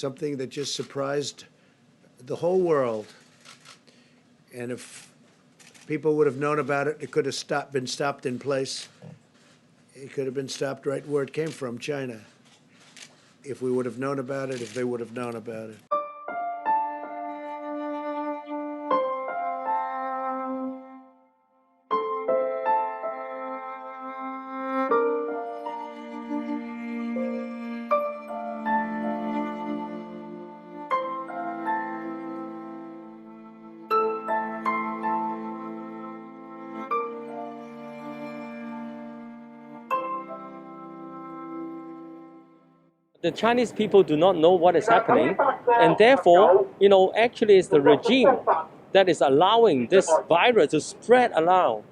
something that just surprised the whole world. And if people would have known about it, it could have been stopped in place. It could have been stopped right where it came from, China. If we would have known about it, if they would have known about it. The Chinese people do not know what is happening, and therefore, actually it's the regime that is allowing this virus to spread around.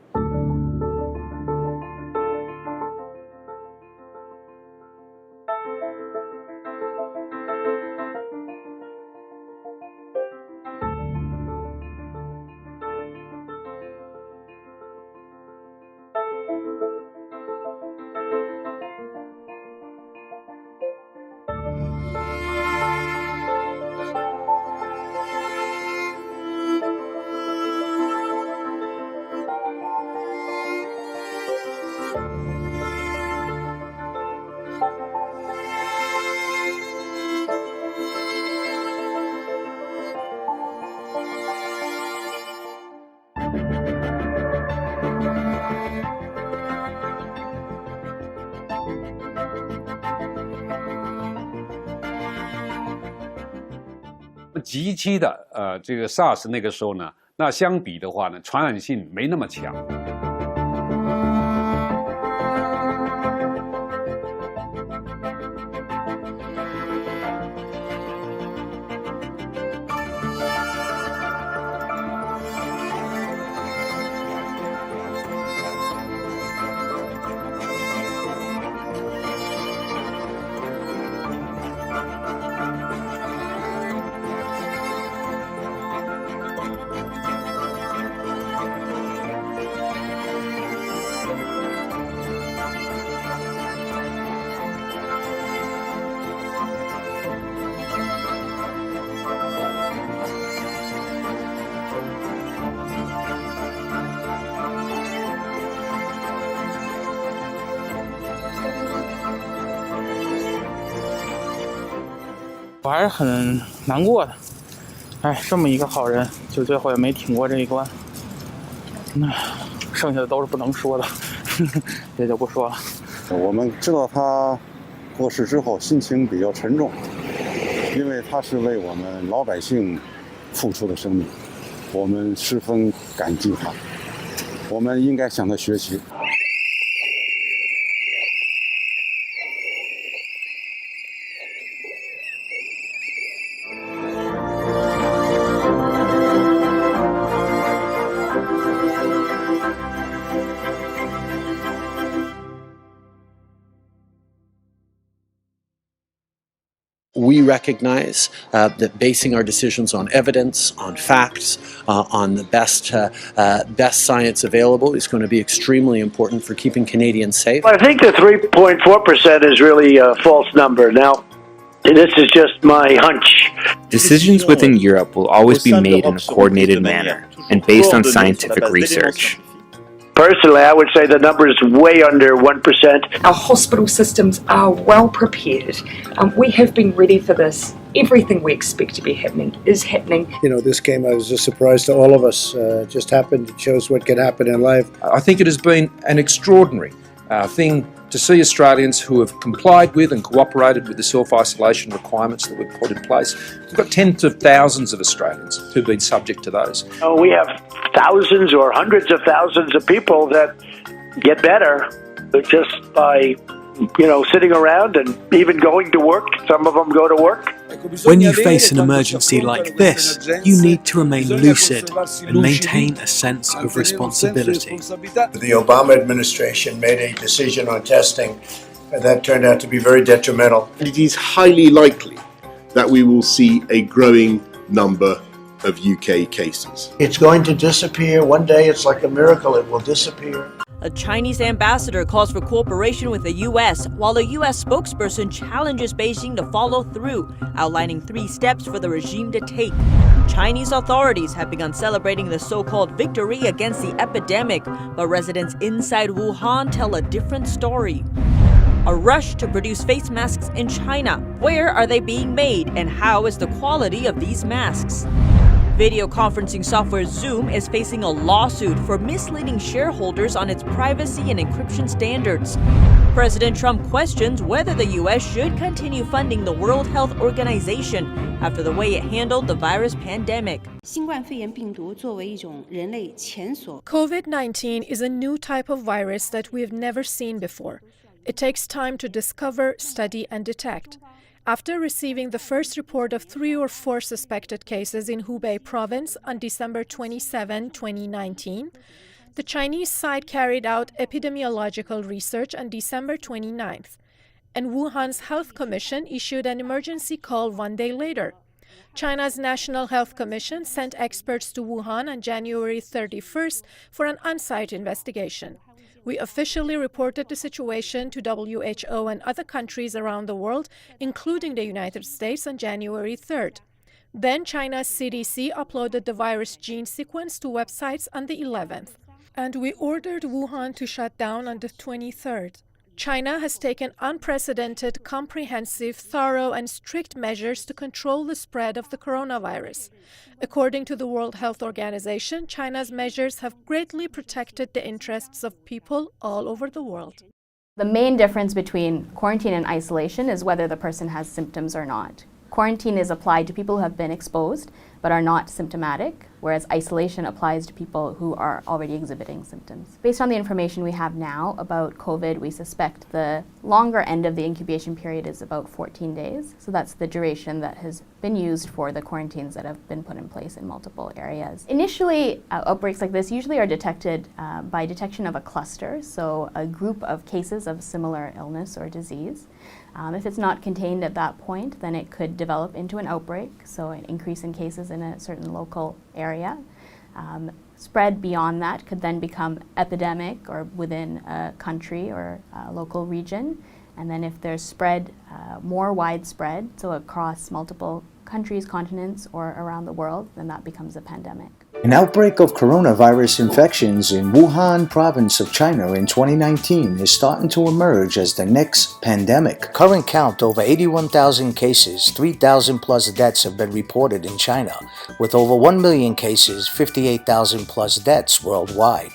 极期的这个 SARS 那个时候呢，那相比的话呢，传染性没那么强。我还是很难过的，这么一个好人，就最后也没挺过这一关。剩下的都是不能说的，也就不说了。我们知道他过世之后，心情比较沉重，因为他是为我们老百姓付出的生命，我们十分感激他，我们应该向他学习。We recognize that basing our decisions on evidence, on facts, on the best science available is going to be extremely important for keeping Canadians safe. I think the 3.4% is really a false number. Now, this is just my hunch. Decisions within Europe will always be made in a coordinated manner and based on scientific research. Personally, I would say the number is way under 1%. Our hospital systems are well prepared. We have been ready for this. Everything we expect to be happening is happening. This came as a surprise to all of us. It just happened. It shows what can happen in life. I think it has been an extraordinary thing to see Australians who have complied with and cooperated with the self-isolation requirements that we've put in place. We've got tens of thousands of Australians who've been subject to those. We have thousands or hundreds of thousands of people that get better just by, sitting around and even going to work. Some of them go to work. When you face an emergency like this, you need to remain lucid and maintain a sense of responsibility. The Obama administration made a decision on testing that turned out to be very detrimental. It is highly likely that we will see a growing number of UK cases. It's going to disappear. One day it's like a miracle. It will disappear. A Chinese ambassador calls for cooperation with the U.S., while a U.S. spokesperson challenges Beijing to follow through, outlining 3 steps for the regime to take. Chinese authorities have begun celebrating the so-called victory against the epidemic, but residents inside Wuhan tell a different story. A rush to produce face masks in China. Where are they being made, and how is the quality of these masks? Video conferencing software Zoom is facing a lawsuit for misleading shareholders on its privacy and encryption standards. President Trump questions whether the U.S. should continue funding the World Health Organization after the way it handled the virus pandemic. COVID-19 is a new type of virus that we have never seen before. It takes time to discover, study, and detect. After receiving the first report of 3 or 4 suspected cases in Hubei province on December 27, 2019, the Chinese side carried out epidemiological research on December 29th, and Wuhan's Health Commission issued an emergency call 1 day later. China's National Health Commission sent experts to Wuhan on January 31st for an on-site investigation. We officially reported the situation to WHO and other countries around the world, including the United States, on January 3rd. Then China's CDC uploaded the virus gene sequence to websites on the 11th. And we ordered Wuhan to shut down on the 23rd. China has taken unprecedented, comprehensive, thorough, and strict measures to control the spread of the coronavirus. According to the World Health Organization, China's measures have greatly protected the interests of people all over the world. The main difference between quarantine and isolation is whether the person has symptoms or not. Quarantine is applied to people who have been exposed but are not symptomatic, whereas isolation applies to people who are already exhibiting symptoms. Based on the information we have now about COVID, we suspect the longer end of the incubation period is about 14 days. So that's the duration that has been used for the quarantines that have been put in place in multiple areas. Initially, outbreaks like this usually are detected by detection of a cluster, so a group of cases of similar illness or disease. If it's not contained at that point, then it could develop into an outbreak, so an increase in cases in a certain local area. Spread beyond that could then become epidemic or within a country or a local region. And then if there's spread more widespread, so across multiple countries, continents, or around the world, then that becomes a pandemic. An outbreak of coronavirus infections in Wuhan province of China in 2019 is starting to emerge as the next pandemic. Current count over 81,000 cases, 3,000 plus deaths have been reported in China, with over 1 million cases, 58,000 plus deaths worldwide.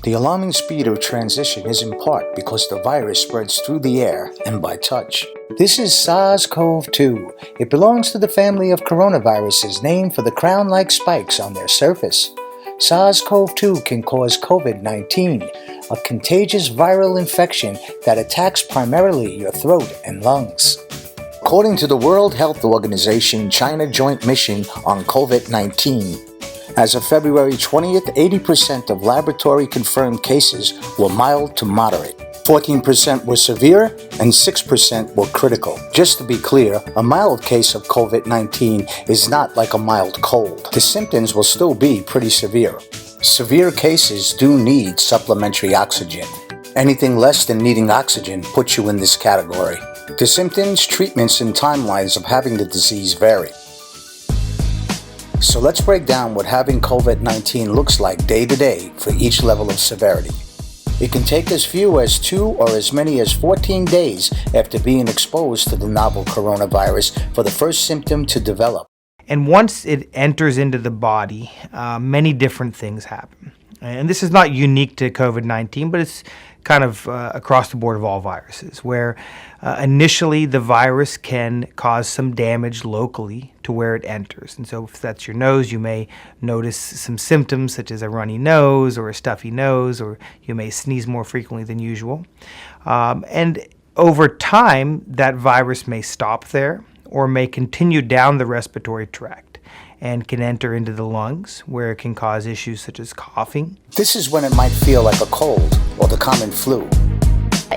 The alarming speed of transition is in part because the virus spreads through the air and by touch. This is SARS-CoV-2. It belongs to the family of coronaviruses named for the crown-like spikes on their surface. SARS-CoV-2 can cause COVID-19, a contagious viral infection that attacks primarily your throat and lungs. According to the World Health Organization China Joint Mission on COVID-19, as of February 20th, 80% of laboratory-confirmed cases were mild to moderate. 14% were severe, and 6% were critical. Just to be clear, a mild case of COVID-19 is not like a mild cold. The symptoms will still be pretty severe. Severe cases do need supplementary oxygen. Anything less than needing oxygen puts you in this category. The symptoms, treatments, and timelines of having the disease vary. So let's break down what having COVID-19 looks like day to day for each level of severity. It can take as few as 2 or as many as 14 days after being exposed to the novel coronavirus for the first symptom to develop. And once it enters into the body, many different things happen. And this is not unique to COVID-19, but it's kind of across the board of all viruses, where initially the virus can cause some damage locally to where it enters. And so if that's your nose, you may notice some symptoms such as a runny nose or a stuffy nose, or you may sneeze more frequently than usual. And over time, that virus may stop there or may continue down the respiratory tract and can enter into the lungs, where it can cause issues such as coughing. This is when it might feel like a cold or the common flu.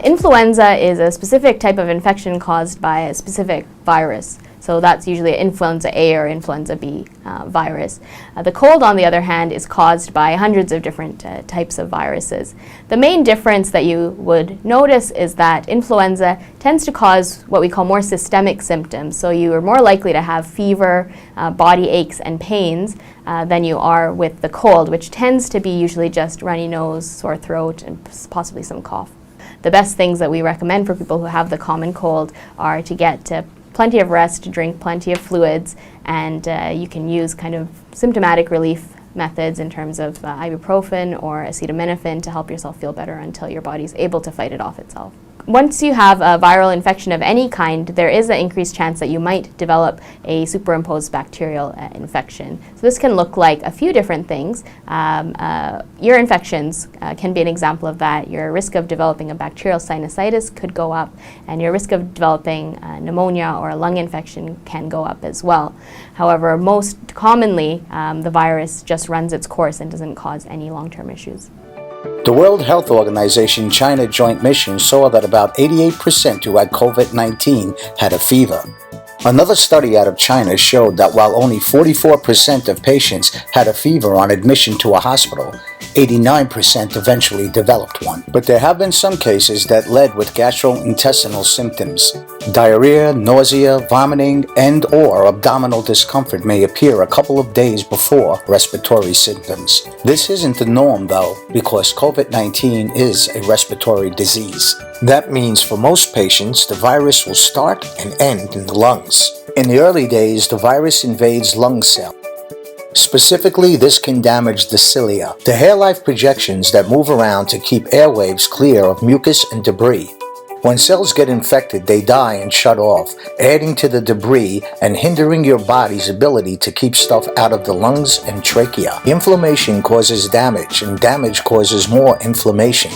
Influenza is a specific type of infection caused by a specific virus. So that's usually an influenza A or influenza B virus. The cold, on the other hand, is caused by hundreds of different types of viruses. The main difference that you would notice is that influenza tends to cause what we call more systemic symptoms. So you are more likely to have fever, body aches and pains than you are with the cold, which tends to be usually just runny nose, sore throat, and possibly some cough. The best things that we recommend for people who have the common cold are to get plenty of rest, to drink plenty of fluids, and you can use kind of symptomatic relief methods in terms of ibuprofen or acetaminophen to help yourself feel better until your body's able to fight it off itself. Once you have a viral infection of any kind, there is an increased chance that you might develop a superimposed bacterial infection. So this can look like a few different things. Ear infections can be an example of that. Your risk of developing a bacterial sinusitis could go up, and your risk of developing pneumonia or a lung infection can go up as well. However, most commonly, the virus just runs its course and doesn't cause any long-term issues. The World Health Organization China Joint Mission saw that about 88% who had COVID-19 had a fever. Another study out of China showed that while only 44% of patients had a fever on admission to a hospital, 89% eventually developed one. But there have been some cases that led with gastrointestinal symptoms. Diarrhea, nausea, vomiting, and/or abdominal discomfort may appear a couple of days before respiratory symptoms. This isn't the norm, though, because COVID-19 is a respiratory disease. That means for most patients, the virus will start and end in the lungs. In the early days, the virus invades lung cells. Specifically, this can damage the cilia, the hair life projections that move around to keep airwaves clear of mucus and debris. When cells get infected, they die and shut off, adding to the debris and hindering your body's ability to keep stuff out of the lungs and trachea. Inflammation causes damage, and damage causes more inflammation.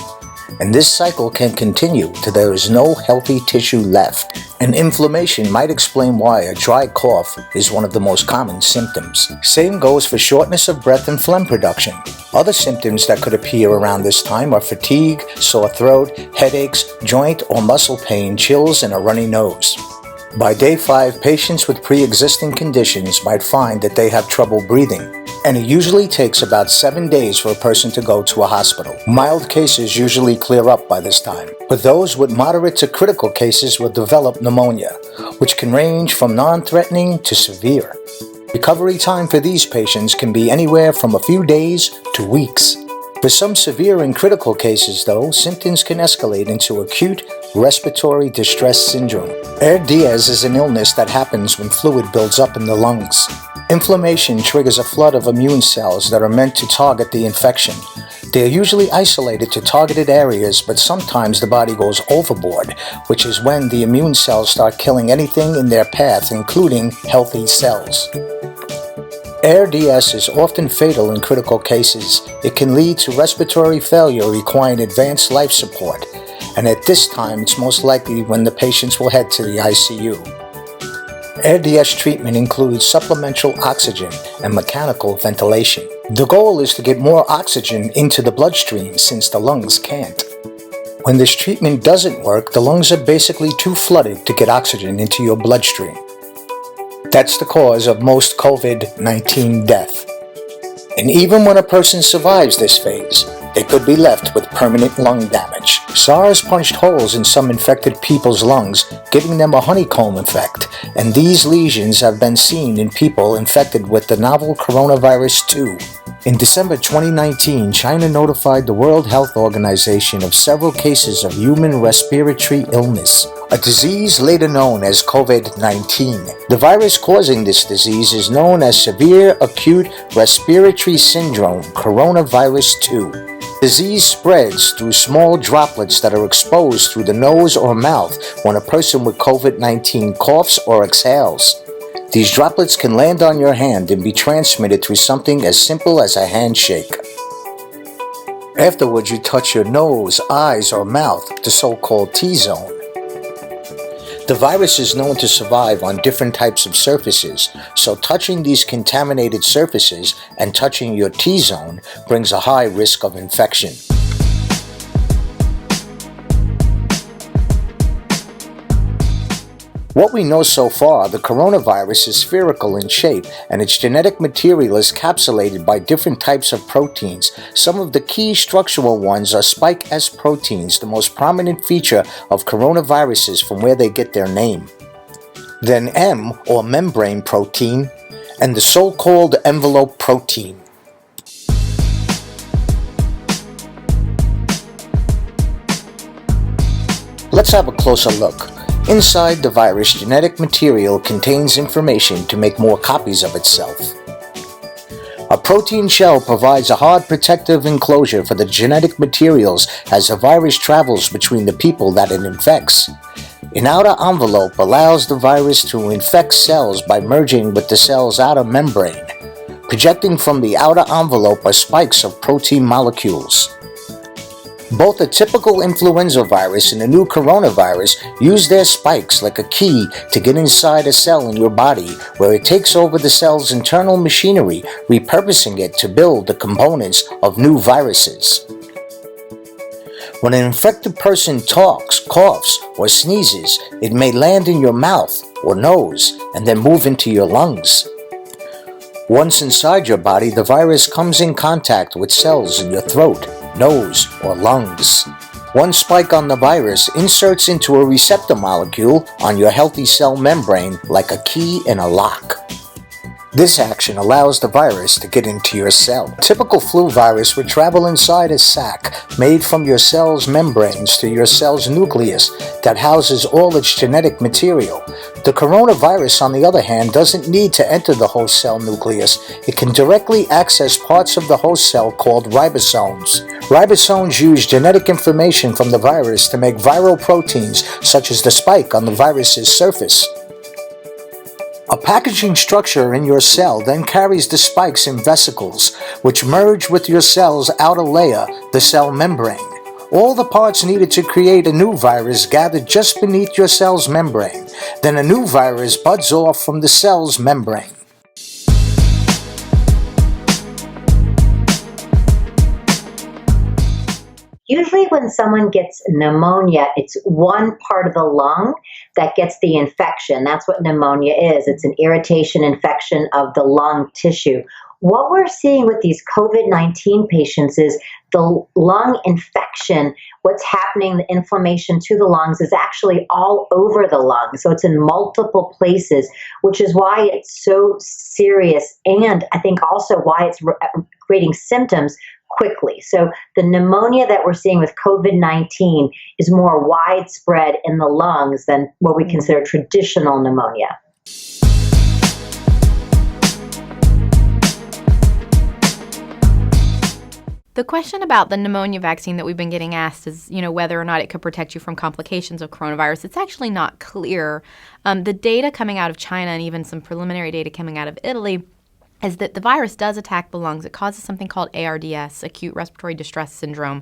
And this cycle can continue till there is no healthy tissue left. And inflammation might explain why a dry cough is one of the most common symptoms. Same goes for shortness of breath and phlegm production. Other symptoms that could appear around this time are fatigue, sore throat, headaches, joint or muscle pain, chills, and a runny nose. By day 5, patients with pre-existing conditions might find that they have trouble breathing, and it usually takes about 7 days for a person to go to a hospital. Mild cases usually clear up by this time, but those with moderate to critical cases will develop pneumonia, which can range from non-threatening to severe. Recovery time for these patients can be anywhere from a few days to weeks. For some severe and critical cases, though, symptoms can escalate into acute respiratory distress syndrome. ARDS is an illness that happens when fluid builds up in the lungs. Inflammation triggers a flood of immune cells that are meant to target the infection. They are usually isolated to targeted areas, but sometimes the body goes overboard, which is when the immune cells start killing anything in their path, including healthy cells. ARDS is often fatal in critical cases. It can lead to respiratory failure requiring advanced life support, and at this time it's most likely when the patients will head to the ICU. ARDS treatment includes supplemental oxygen and mechanical ventilation. The goal is to get more oxygen into the bloodstream since the lungs can't. When this treatment doesn't work, the lungs are basically too flooded to get oxygen into your bloodstream. That's the cause of most COVID-19 death. And even when a person survives this phase, they could be left with permanent lung damage. SARS punched holes in some infected people's lungs, giving them a honeycomb effect, and these lesions have been seen in people infected with the novel coronavirus 2. In December 2019, China notified the World Health Organization of several cases of human respiratory illness, a disease later known as COVID-19. The virus causing this disease is known as Severe Acute Respiratory Syndrome Coronavirus 2. Disease spreads through small droplets that are exposed through the nose or mouth when a person with COVID-19 coughs or exhales. These droplets can land on your hand and be transmitted through something as simple as a handshake. Afterwards, you touch your nose, eyes, or mouth, the so-called T-zone. The virus is known to survive on different types of surfaces, so touching these contaminated surfaces and touching your T-zone brings a high risk of infection. What we know so far, the coronavirus is spherical in shape and its genetic material is capsulated by different types of proteins. Some of the key structural ones are spike S proteins, the most prominent feature of coronaviruses from where they get their name. Then M, or membrane protein, and the so-called envelope protein. Let's have a closer look. Inside the virus, genetic material contains information to make more copies of itself. A protein shell provides a hard protective enclosure for the genetic materials as the virus travels between the people that it infects. An outer envelope allows the virus to infect cells by merging with the cell's outer membrane. Projecting from the outer envelope are spikes of protein molecules. Both a typical influenza virus and a new coronavirus use their spikes like a key to get inside a cell in your body, where it takes over the cell's internal machinery, repurposing it to build the components of new viruses. When an infected person talks, coughs, or sneezes, it may land in your mouth or nose and then move into your lungs. Once inside your body, the virus comes in contact with cells in your throat, nose, or lungs. One spike on the virus inserts into a receptor molecule on your healthy cell membrane like a key in a lock. This action allows the virus to get into your cell. A typical flu virus would travel inside a sac made from your cell's membranes to your cell's nucleus that houses all its genetic material. The coronavirus, on the other hand, doesn't need to enter the host cell nucleus. It can directly access parts of the host cell called ribosomes. Ribosomes use genetic information from the virus to make viral proteins, such as the spike on the virus's surface. A packaging structure in your cell then carries the spikes in vesicles, which merge with your cell's outer layer, the cell membrane. All the parts needed to create a new virus gathered just beneath your cell's membrane. Then a new virus buds off from the cell's membrane. Usually when someone gets pneumonia, it's one part of the lung that gets the infection. That's what pneumonia is. It's an irritation infection of the lung tissue. What we're seeing with these COVID-19 patients is the lung infection, what's happening, the inflammation to the lungs is actually all over the lung. So it's in multiple places, which is why it's so serious. And I think also why it's creating symptoms quickly. So the pneumonia that we're seeing with COVID-19 is more widespread in the lungs than what we consider traditional pneumonia. The question about the pneumonia vaccine that we've been getting asked is, whether or not it could protect you from complications of coronavirus. It's actually not clear. The data coming out of China and even some preliminary data coming out of Italy is that the virus does attack the lungs. It causes something called ARDS, acute respiratory distress syndrome.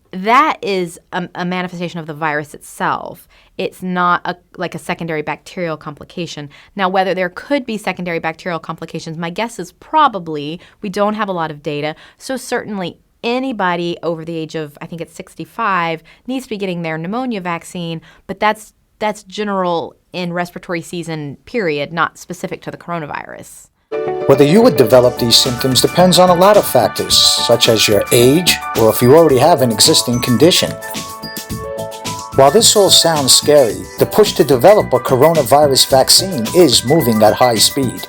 That is a manifestation of the virus itself. It's not like a secondary bacterial complication. Now, whether there could be secondary bacterial complications, my guess is probably. We don't have a lot of data. So certainly anybody over the age of, I think it's 65, needs to be getting their pneumonia vaccine, but that's general in respiratory season, period, not specific to the coronavirus. Whether you would develop these symptoms depends on a lot of factors, such as your age or if you already have an existing condition. While this all sounds scary, the push to develop a coronavirus vaccine is moving at high speed.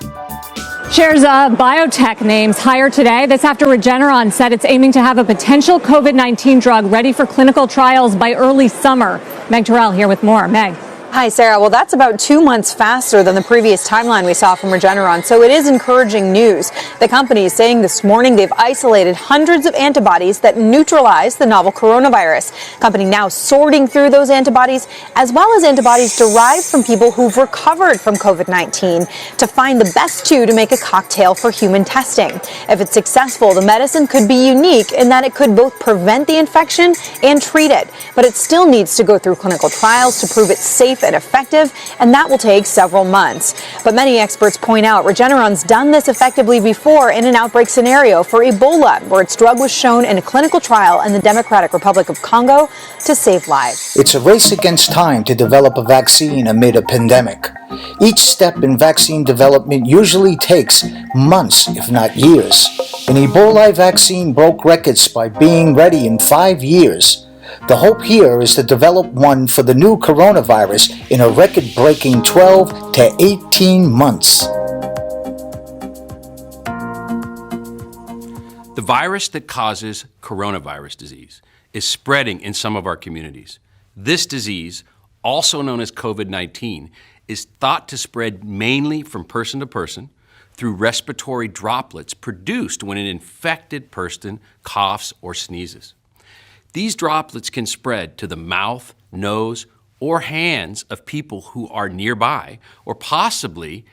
Shares of biotech names higher today. That's after Regeneron said it's aiming to have a potential COVID-19 drug ready for clinical trials by early summer. Meg Terrell here with more. Meg. Hi, Sarah. Well, that's about 2 months faster than the previous timeline we saw from Regeneron, so it is encouraging news. The company is saying this morning they've isolated hundreds of antibodies that neutralize the novel coronavirus. The company now sorting through those antibodies, as well as antibodies derived from people who've recovered from COVID-19, to find the best two to make a cocktail for human testing. If it's successful, the medicine could be unique in that it could both prevent the infection and treat it, but it still needs to go through clinical trials to prove it's safe safe and effective, and that will take several months. But many experts point out Regeneron's done this effectively before in an outbreak scenario for Ebola, where its drug was shown in a clinical trial in the Democratic Republic of Congo to save lives. It's a race against time to develop a vaccine amid a pandemic. Each step in vaccine development usually takes months, if not years. An Ebola vaccine broke records by being ready in 5 years. The hope here is to develop one for the new coronavirus in a record-breaking 12 to 18 months. The virus that causes coronavirus disease is spreading in some of our communities. This disease, also known as COVID-19, is thought to spread mainly from person to person through respiratory droplets produced when an infected person coughs or sneezes. These droplets can spread to the mouth, nose, or hands of people who are nearby or possibly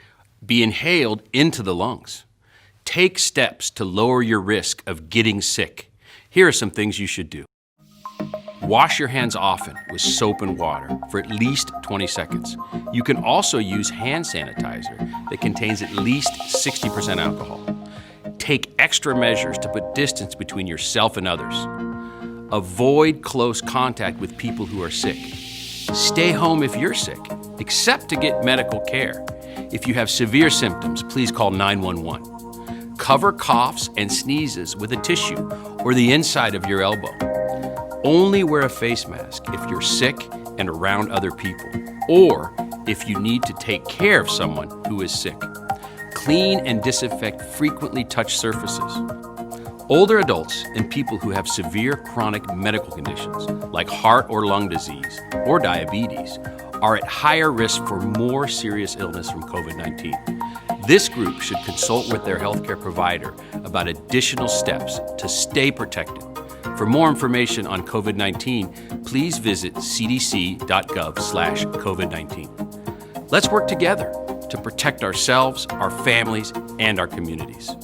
be inhaled into the lungs. Take steps to lower your risk of getting sick. Here are some things you should do. Wash your hands often with soap and water for at least 20 seconds. You can also use hand sanitizer that contains at least 60% alcohol. Take extra measures to put distance between yourself and others. Avoid close contact with people who are sick. Stay home if you're sick, except to get medical care. If you have severe symptoms, please call 911. Cover coughs and sneezes with a tissue or the inside of your elbow. Only wear a face mask if you're sick and around other people, or if you need to take care of someone who is sick. Clean and disinfect frequently touched surfaces. Older adults and people who have severe chronic medical conditions, like heart or lung disease or diabetes, are at higher risk for more serious illness from COVID-19. This group should consult with their healthcare provider about additional steps to stay protected. For more information on COVID-19, please visit cdc.gov/COVID-19. Let's work together to protect ourselves, our families, and our communities.